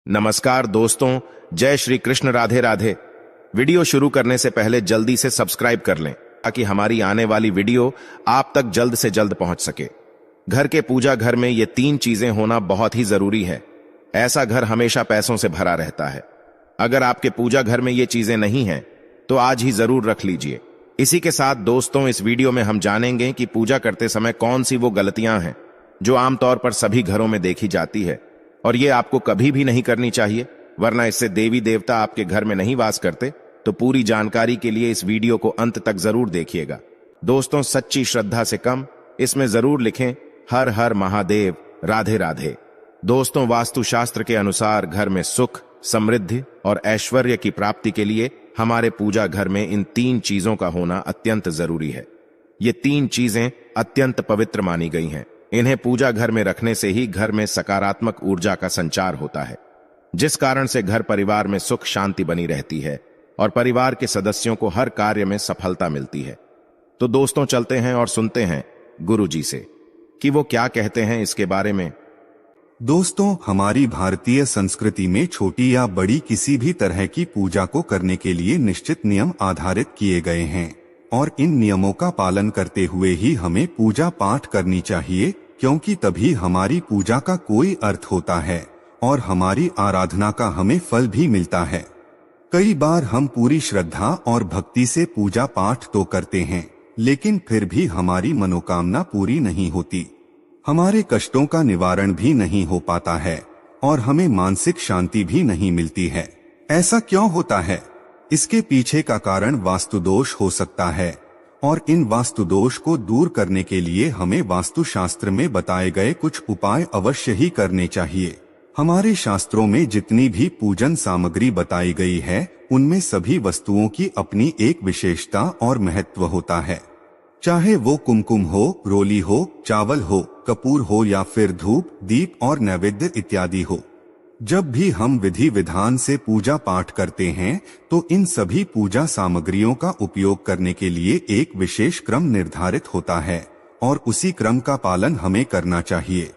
नमस्कार दोस्तों, जय श्री कृष्ण, राधे राधे। वीडियो शुरू करने से पहले जल्दी से सब्सक्राइब कर लें ताकि हमारी आने वाली वीडियो आप तक जल्द से जल्द पहुंच सके। घर के पूजा घर में ये 3 चीजें होना बहुत ही जरूरी है। ऐसा घर हमेशा पैसों से भरा रहता है। अगर आपके पूजा घर में ये चीजें नहीं हैं तो आज ही जरूर रख लीजिए। इसी के साथ दोस्तों, इस वीडियो में हम जानेंगे कि पूजा करते समय कौन सी वो गलतियां हैं जो आमतौर पर सभी घरों में देखी जाती है और ये आपको कभी भी नहीं करनी चाहिए, वरना इससे देवी देवता आपके घर में नहीं वास करते। तो पूरी जानकारी के लिए इस वीडियो को अंत तक जरूर देखिएगा। दोस्तों, सच्ची श्रद्धा से कम इसमें जरूर लिखें हर हर महादेव, राधे राधे। दोस्तों, वास्तुशास्त्र के अनुसार घर में सुख, समृद्धि और ऐश्वर्य की प्राप्ति के लिए हमारे पूजा घर में इन 3 चीजों का होना अत्यंत जरूरी है। ये 3 चीजें अत्यंत पवित्र मानी गई हैं। इन्हें पूजा घर में रखने से ही घर में सकारात्मक ऊर्जा का संचार होता है, जिस कारण से घर परिवार में सुख शांति बनी रहती है और परिवार के सदस्यों को हर कार्य में सफलता मिलती है। तो दोस्तों, चलते हैं और सुनते हैं गुरुजी से कि वो क्या कहते हैं इसके बारे में। दोस्तों, हमारी भारतीय संस्कृति में छोटी या बड़ी किसी भी तरह की पूजा को करने के लिए निश्चित नियम आधारित किए गए हैं और इन नियमों का पालन करते हुए ही हमें पूजा पाठ करनी चाहिए, क्योंकि तभी हमारी पूजा का कोई अर्थ होता है और हमारी आराधना का हमें फल भी मिलता है। कई बार हम पूरी श्रद्धा और भक्ति से पूजा पाठ तो करते हैं, लेकिन फिर भी हमारी मनोकामना पूरी नहीं होती, हमारे कष्टों का निवारण भी नहीं हो पाता है और हमें मानसिक शांति भी नहीं मिलती है। ऐसा क्यों होता है? इसके पीछे का कारण वास्तुदोष हो सकता है और इन वास्तुदोष को दूर करने के लिए हमें वास्तुशास्त्र में बताए गए कुछ उपाय अवश्य ही करने चाहिए। हमारे शास्त्रों में जितनी भी पूजन सामग्री बताई गई है, उनमें सभी वस्तुओं की अपनी एक विशेषता और महत्व होता है। चाहे वो कुमकुम हो, रोली हो, चावल हो, कपूर हो या फिर धूप, दीप और नैवेद्य इत्यादि हो। जब भी हम विधि विधान से पूजा पाठ करते हैं तो इन सभी पूजा सामग्रियों का उपयोग करने के लिए एक विशेष क्रम निर्धारित होता है और उसी क्रम का पालन हमें करना चाहिए।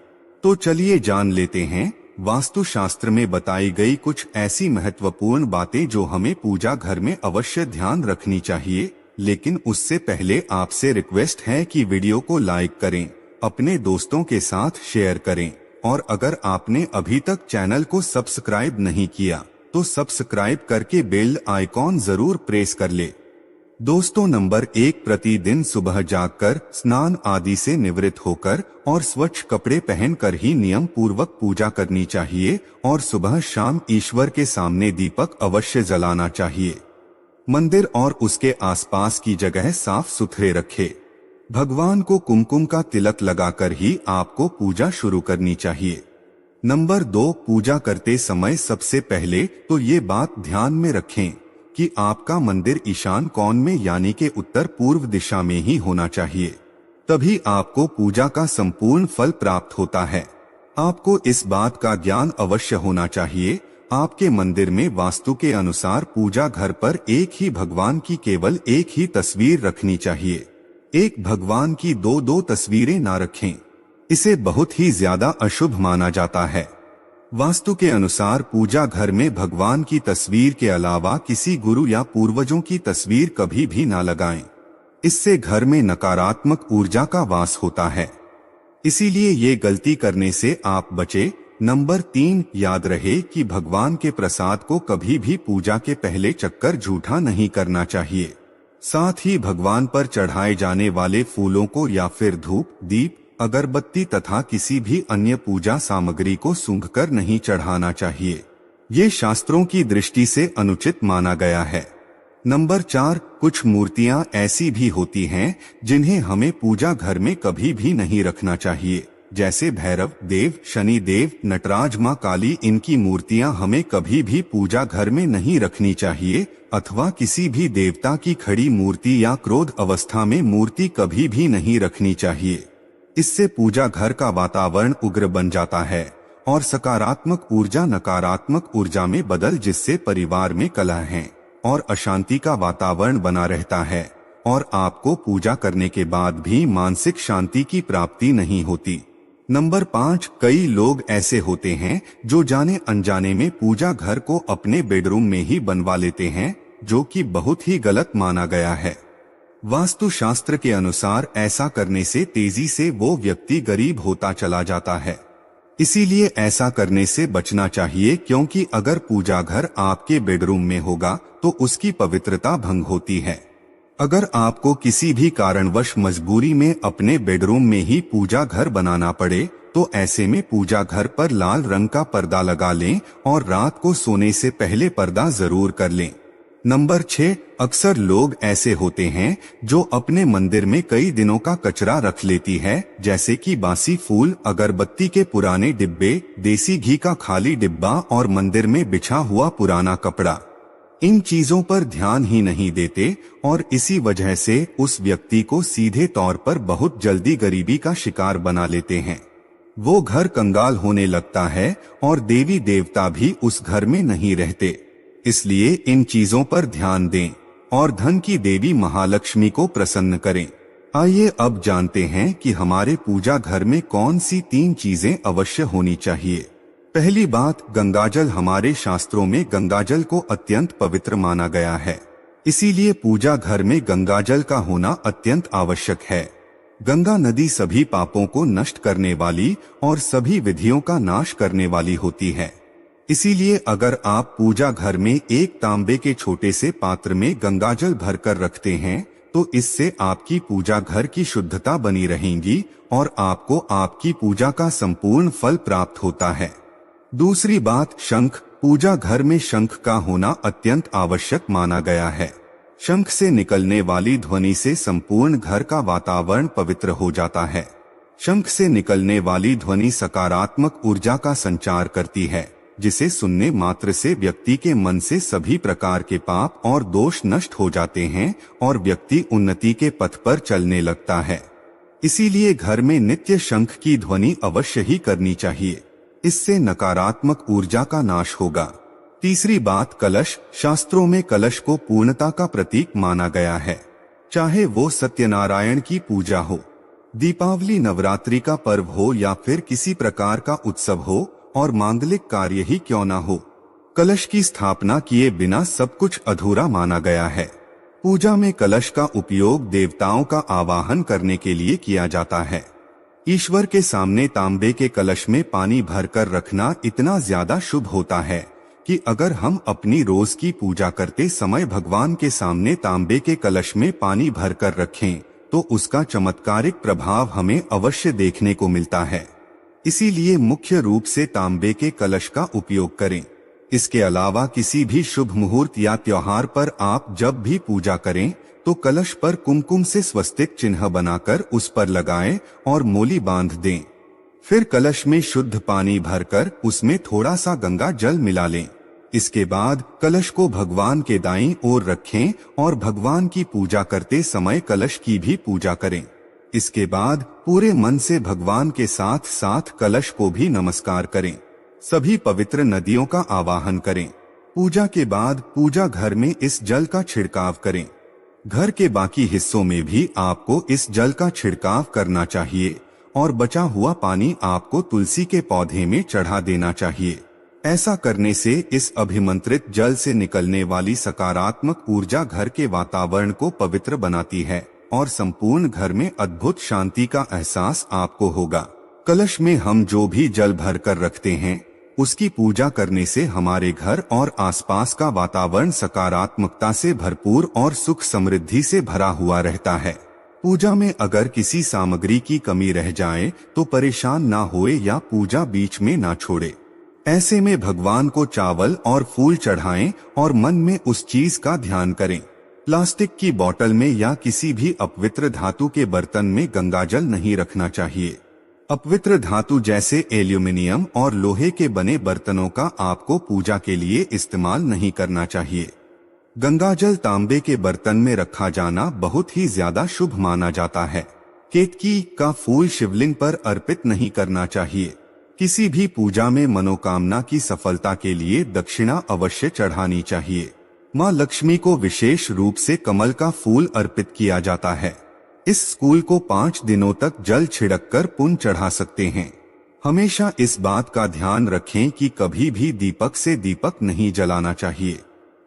तो चलिए जान लेते हैं वास्तुशास्त्र में बताई गई कुछ ऐसी महत्वपूर्ण बातें जो हमें पूजा घर में अवश्य ध्यान रखनी चाहिए। लेकिन उससे पहले आपसे रिक्वेस्ट है कि वीडियो को लाइक करें, अपने दोस्तों के साथ शेयर करें और अगर आपने अभी तक चैनल को सब्सक्राइब नहीं किया तो सब्सक्राइब करके बेल आइकॉन जरूर प्रेस कर ले। दोस्तों, नंबर 1, प्रतिदिन सुबह जागकर स्नान आदि से निवृत्त होकर और स्वच्छ कपड़े पहनकर ही नियम पूर्वक पूजा करनी चाहिए और सुबह शाम ईश्वर के सामने दीपक अवश्य जलाना चाहिए। मंदिर और उसके आसपास की जगह साफ सुथरे रखें। भगवान को कुमकुम का तिलक लगाकर ही आपको पूजा शुरू करनी चाहिए। नंबर 2, पूजा करते समय सबसे पहले तो ये बात ध्यान में रखें कि आपका मंदिर ईशान कोण में यानी के उत्तर पूर्व दिशा में ही होना चाहिए, तभी आपको पूजा का संपूर्ण फल प्राप्त होता है। आपको इस बात का ज्ञान अवश्य होना चाहिए। आपके मंदिर में वास्तु के अनुसार पूजा घर पर एक ही भगवान की केवल एक ही तस्वीर रखनी चाहिए। एक भगवान की 2 तस्वीरें ना रखें, इसे बहुत ही ज्यादा अशुभ माना जाता है। वास्तु के अनुसार पूजा घर में भगवान की तस्वीर के अलावा किसी गुरु या पूर्वजों की तस्वीर कभी भी ना लगाएं। इससे घर में नकारात्मक ऊर्जा का वास होता है, इसीलिए ये गलती करने से आप बचे। नंबर 3, याद रहे कि भगवान के प्रसाद को कभी भी पूजा के पहले चक्कर झूठा नहीं करना चाहिए। साथ ही भगवान पर चढ़ाए जाने वाले फूलों को या फिर धूप, दीप, अगरबत्ती तथा किसी भी अन्य पूजा सामग्री को सूंघकर नहीं चढ़ाना चाहिए। ये शास्त्रों की दृष्टि से अनुचित माना गया है। नंबर 4, कुछ मूर्तियां ऐसी भी होती हैं जिन्हें हमें पूजा घर में कभी भी नहीं रखना चाहिए, जैसे भैरव देव, शनि देव, नटराज, मां काली। इनकी मूर्तियां हमें कभी भी पूजा घर में नहीं रखनी चाहिए, अथवा किसी भी देवता की खड़ी मूर्ति या क्रोध अवस्था में मूर्ति कभी भी नहीं रखनी चाहिए। इससे पूजा घर का वातावरण उग्र बन जाता है और सकारात्मक ऊर्जा नकारात्मक ऊर्जा में बदल, जिससे परिवार में कलह है और अशांति का वातावरण बना रहता है और आपको पूजा करने के बाद भी मानसिक शांति की प्राप्ति नहीं होती। नंबर 5, कई लोग ऐसे होते हैं जो जाने अनजाने में पूजा घर को अपने बेडरूम में ही बनवा लेते हैं, जो कि बहुत ही गलत माना गया है। वास्तुशास्त्र के अनुसार ऐसा करने से तेजी से वो व्यक्ति गरीब होता चला जाता है। इसीलिए ऐसा करने से बचना चाहिए, क्योंकि अगर पूजा घर आपके बेडरूम में होगा तो उसकी पवित्रता भंग होती है। अगर आपको किसी भी कारणवश मजबूरी में अपने बेडरूम में ही पूजा घर बनाना पड़े, तो ऐसे में पूजा घर पर लाल रंग का पर्दा लगा लें और रात को सोने से पहले पर्दा जरूर कर लें। नंबर 6, अक्सर लोग ऐसे होते हैं जो अपने मंदिर में कई दिनों का कचरा रख लेती है, जैसे कि बासी फूल, अगरबत्ती के पुराने डिब्बे, देसी घी का खाली डिब्बा और मंदिर में बिछा हुआ पुराना कपड़ा। इन चीजों पर ध्यान ही नहीं देते और इसी वजह से उस व्यक्ति को सीधे तौर पर बहुत जल्दी गरीबी का शिकार बना लेते हैं। वो घर कंगाल होने लगता है और देवी देवता भी उस घर में नहीं रहते। इसलिए इन चीजों पर ध्यान दें और धन की देवी महालक्ष्मी को प्रसन्न करें। आइए अब जानते हैं कि हमारे पूजा घर में कौन सी 3 चीजें अवश्य होनी चाहिए। पहली बात, गंगाजल। हमारे शास्त्रों में गंगाजल को अत्यंत पवित्र माना गया है, इसीलिए पूजा घर में गंगाजल का होना अत्यंत आवश्यक है। गंगा नदी सभी पापों को नष्ट करने वाली और सभी विधियों का नाश करने वाली होती है। इसीलिए अगर आप पूजा घर में एक तांबे के छोटे से पात्र में गंगाजल भरकर रखते हैं, तो इससे आपकी पूजा घर की शुद्धता बनी रहेगी और आपको आपकी पूजा का संपूर्ण फल प्राप्त होता है। दूसरी बात, शंख। पूजा घर में शंख का होना अत्यंत आवश्यक माना गया है। शंख से निकलने वाली ध्वनि से संपूर्ण घर का वातावरण पवित्र हो जाता है। शंख से निकलने वाली ध्वनि सकारात्मक ऊर्जा का संचार करती है, जिसे सुनने मात्र से व्यक्ति के मन से सभी प्रकार के पाप और दोष नष्ट हो जाते हैं और व्यक्ति उन्नति के पथ पर चलने लगता है। इसीलिए घर में नित्य शंख की ध्वनि अवश्य ही करनी चाहिए। इससे नकारात्मक ऊर्जा का नाश होगा। तीसरी बात, कलश। शास्त्रों में कलश को पूर्णता का प्रतीक माना गया है। चाहे वो सत्यनारायण की पूजा हो, दीपावली, नवरात्रि का पर्व हो या फिर किसी प्रकार का उत्सव हो और मांगलिक कार्य ही क्यों ना हो, कलश की स्थापना किए बिना सब कुछ अधूरा माना गया है। पूजा में कलश का उपयोग देवताओं का आवाहन करने के लिए किया जाता है। ईश्वर के सामने तांबे के कलश में पानी भरकर रखना इतना ज्यादा शुभ होता है कि अगर हम अपनी रोज की पूजा करते समय भगवान के सामने तांबे के कलश में पानी भरकर रखें, तो उसका चमत्कारिक प्रभाव हमें अवश्य देखने को मिलता है। इसीलिए मुख्य रूप से तांबे के कलश का उपयोग करें। इसके अलावा किसी भी शुभ मुहूर्त या त्योहार पर आप जब भी पूजा करें, तो कलश पर कुमकुम से स्वस्तिक चिन्ह बनाकर उस पर लगाएं और मोली बांध दें। फिर कलश में शुद्ध पानी भरकर उसमें थोड़ा सा गंगा जल मिला लें। इसके बाद कलश को भगवान के दाईं ओर रखें और भगवान की पूजा करते समय कलश की भी पूजा करें। इसके बाद पूरे मन से भगवान के साथ साथ कलश को भी नमस्कार करें। सभी पवित्र नदियों का आवाहन करें। पूजा के बाद पूजा घर में इस जल का छिड़काव करें। घर के बाकी हिस्सों में भी आपको इस जल का छिड़काव करना चाहिए और बचा हुआ पानी आपको तुलसी के पौधे में चढ़ा देना चाहिए। ऐसा करने से इस अभिमंत्रित जल से निकलने वाली सकारात्मक ऊर्जा घर के वातावरण को पवित्र बनाती है और संपूर्ण घर में अद्भुत शांति का एहसास आपको होगा। कलश में हम जो भी जल भर कर रखते हैं, उसकी पूजा करने से हमारे घर और आसपास का वातावरण सकारात्मकता से भरपूर और सुख समृद्धि से भरा हुआ रहता है। पूजा में अगर किसी सामग्री की कमी रह जाए तो परेशान ना होए या पूजा बीच में ना छोड़े। ऐसे में भगवान को चावल और फूल चढ़ाएं और मन में उस चीज का ध्यान करें। प्लास्टिक की बोतल में या किसी भी अपवित्र धातु के बर्तन में गंगाजल नहीं रखना चाहिए। अपवित्र धातु जैसे एल्यूमिनियम और लोहे के बने बर्तनों का आपको पूजा के लिए इस्तेमाल नहीं करना चाहिए। गंगाजल तांबे के बर्तन में रखा जाना बहुत ही ज्यादा शुभ माना जाता है। केतकी का फूल शिवलिंग पर अर्पित नहीं करना चाहिए। किसी भी पूजा में मनोकामना की सफलता के लिए दक्षिणा अवश्य चढ़ानी चाहिए। माँ लक्ष्मी को विशेष रूप से कमल का फूल अर्पित किया जाता है। इस फूल को 5 दिनों तक जल छिड़क कर पुण्य चढ़ा सकते हैं। हमेशा इस बात का ध्यान रखें कि कभी भी दीपक से दीपक नहीं जलाना चाहिए।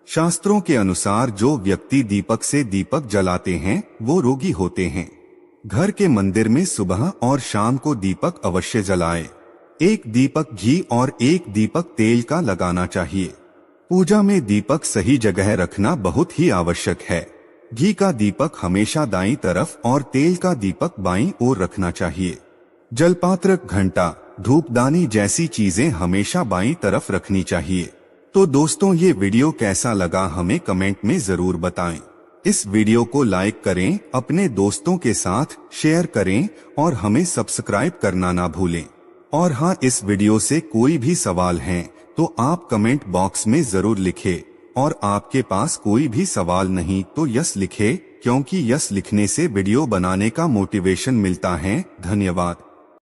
शास्त्रों के अनुसार जो व्यक्ति दीपक से दीपक जलाते हैं वो रोगी होते हैं। घर के मंदिर में सुबह और शाम को दीपक अवश्य जलाएं। एक दीपक घी और एक दीपक तेल का लगाना चाहिए। पूजा में दीपक सही जगह रखना बहुत ही आवश्यक है। घी का दीपक हमेशा दाईं तरफ और तेल का दीपक बाईं ओर रखना चाहिए। जलपात्र, घंटा, धूपदानी जैसी चीजें हमेशा बाईं तरफ रखनी चाहिए। तो दोस्तों, ये वीडियो कैसा लगा हमें कमेंट में जरूर बताएं। इस वीडियो को लाइक करें, अपने दोस्तों के साथ शेयर करें और हमें सब्सक्राइब करना ना भूलें। और हाँ, इस वीडियो से कोई भी सवाल है तो आप कमेंट बॉक्स में जरूर लिखें। और आपके पास कोई भी सवाल नहीं तो यस लिखें, क्योंकि यस लिखने से वीडियो बनाने का मोटिवेशन मिलता है। धन्यवाद।